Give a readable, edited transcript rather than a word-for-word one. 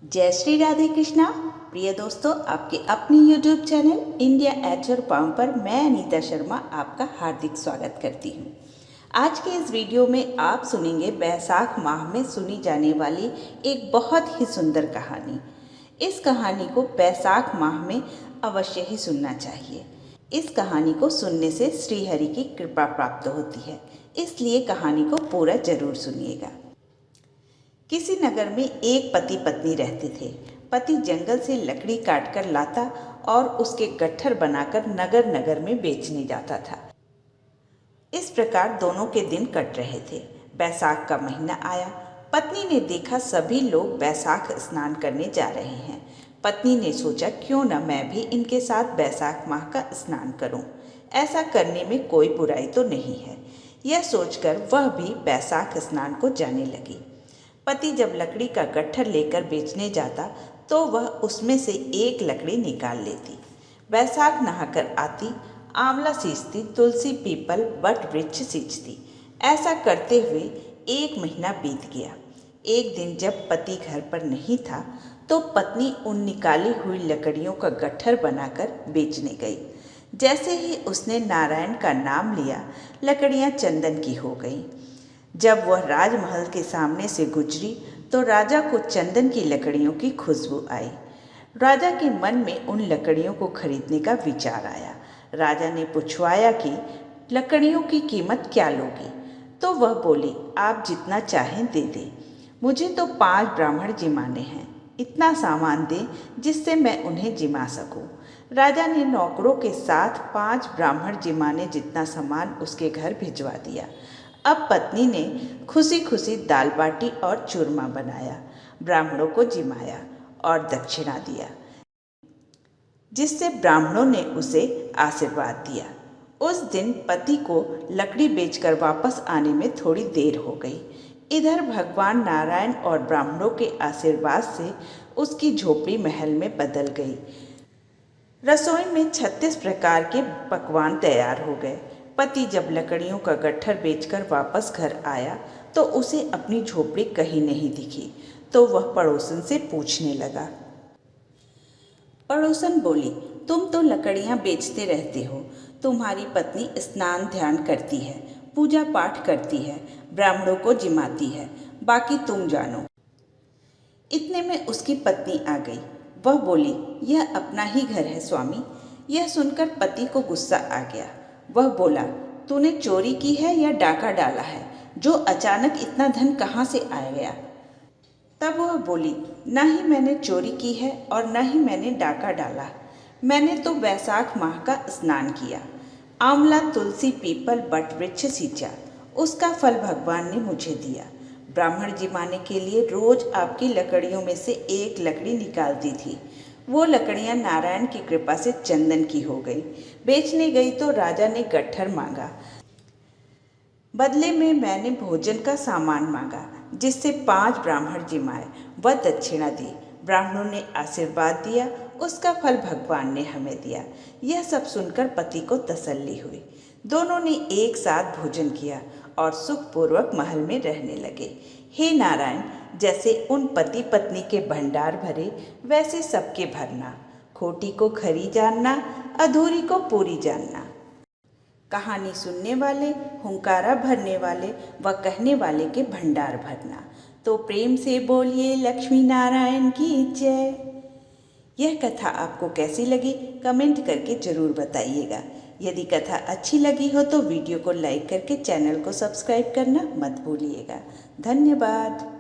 जय श्री राधे कृष्णा। प्रिय दोस्तों, आपके अपने YouTube channel India at your palm पर मैं अनीता शर्मा आपका हार्दिक स्वागत करती हूँ। आज के इस वीडियो में आप सुनेंगे बैसाख माह में सुनी जाने वाली एक बहुत ही सुंदर कहानी। इस कहानी को बैसाख माह में अवश्य ही सुनना चाहिए। इस कहानी को सुनने से श्रीहरि की कृपा प्राप्त होती है, इसलिए कहानी को पूरा जरूर सुनिएगा। किसी नगर में एक पति पत्नी रहते थे। पति जंगल से लकड़ी काटकर लाता और उसके गट्ठर बनाकर नगर नगर में बेचने जाता था। इस प्रकार दोनों के दिन कट रहे थे। बैसाख का महीना आया। पत्नी ने देखा सभी लोग बैसाख स्नान करने जा रहे हैं। पत्नी ने सोचा क्यों न मैं भी इनके साथ बैसाख माह का स्नान करूं। ऐसा करने में कोई बुराई तो नहीं है। यह सोचकर वह भी बैसाख स्नान को जाने लगी। पति जब लकड़ी का गट्ठर लेकर बेचने जाता तो वह उसमें से एक लकड़ी निकाल लेती। बैसाख नहाकर आती, आंवला सींचती, तुलसी पीपल बट वृक्ष सींचती। ऐसा करते हुए एक महीना बीत गया। एक दिन जब पति घर पर नहीं था तो पत्नी उन निकाली हुई लकड़ियों का गट्ठर बनाकर बेचने गई। जैसे ही उसने नारायण का नाम लिया, लकड़ियां चंदन की हो गईं। जब वह राजमहल के सामने से गुजरी तो राजा को चंदन की लकड़ियों की खुशबू आई। राजा के मन में उन लकड़ियों को खरीदने का विचार आया। राजा ने पूछवाया कि लकड़ियों की कीमत क्या लोगी? तो वह बोली, आप जितना चाहें दे दें। मुझे तो 5 ब्राह्मण जिमाने हैं। इतना सामान दें जिससे मैं उन्हें जिमा सकूं। राजा ने नौकरों के साथ 5 ब्राह्मण जिमाने जितना सामान उसके घर भिजवा दिया। अब पत्नी ने खुशी खुशी दाल बाटी और चूरमा बनाया, ब्राह्मणों को जिमाया और दक्षिणा दिया, जिससे ब्राह्मणों ने उसे आशीर्वाद दिया। उस दिन पति को लकड़ी बेचकर वापस आने में थोड़ी देर हो गई। इधर भगवान नारायण और ब्राह्मणों के आशीर्वाद से उसकी झोपड़ी महल में बदल गई। रसोई में 36 प्रकार के पकवान तैयार हो गए। पति जब लकड़ियों का गट्ठर बेचकर वापस घर आया तो उसे अपनी झोपड़ी कहीं नहीं दिखी। तो वह पड़ोसन से पूछने लगा। पड़ोसन बोली, तुम तो लकड़ियां बेचते रहते हो। तुम्हारी पत्नी स्नान ध्यान करती है, पूजा पाठ करती है, ब्राह्मणों को जिमाती है, बाकी तुम जानो। इतने में उसकी पत्नी आ गई। वह बोली, यह अपना ही घर है स्वामी। यह सुनकर पति को गुस्सा आ गया। वह बोला, तूने चोरी की है या डाका डाला है? जो अचानक इतना धन कहाँ से आ गया? तब वह बोली, न ही मैंने चोरी की है और न ही मैंने डाका डाला। मैंने तो बैसाख माह का स्नान किया, आंवला तुलसी पीपल बट वृक्ष सींचा, उसका फल भगवान ने मुझे दिया। ब्राह्मण जिमाने के लिए रोज आपकी लकड़ियों में से एक लकड़ी निकालती थी। वो लकड़ियां नारायण की कृपा से चंदन की हो गई। बेचने गई तो राजा ने गट्ठर मांगा। बदले में मैंने भोजन का सामान मांगा, जिससे 5 ब्राह्मण जिमाए। वह दक्षिणा दी। ब्राह्मणों ने आशीर्वाद दिया, उसका फल भगवान ने हमें दिया। यह सब सुनकर पति को तसल्ली हुई। दोनों ने एक साथ भोजन किया और सुखपूर्वक महल में रहने लगे। हे नारायण, जैसे उन पति पत्नी के भंडार भरे, वैसे सबके भरना। खोटी को खरी जानना, अधूरी को पूरी जानना। कहानी सुनने वाले, हुंकारा भरने वाले व कहने वाले के भंडार भरना। तो प्रेम से बोलिए लक्ष्मी नारायण की जय। यह कथा आपको कैसी लगी कमेंट करके जरूर बताइएगा। यदि कथा अच्छी लगी हो तो वीडियो को लाइक करके चैनल को सब्सक्राइब करना मत भूलिएगा। धन्यवाद।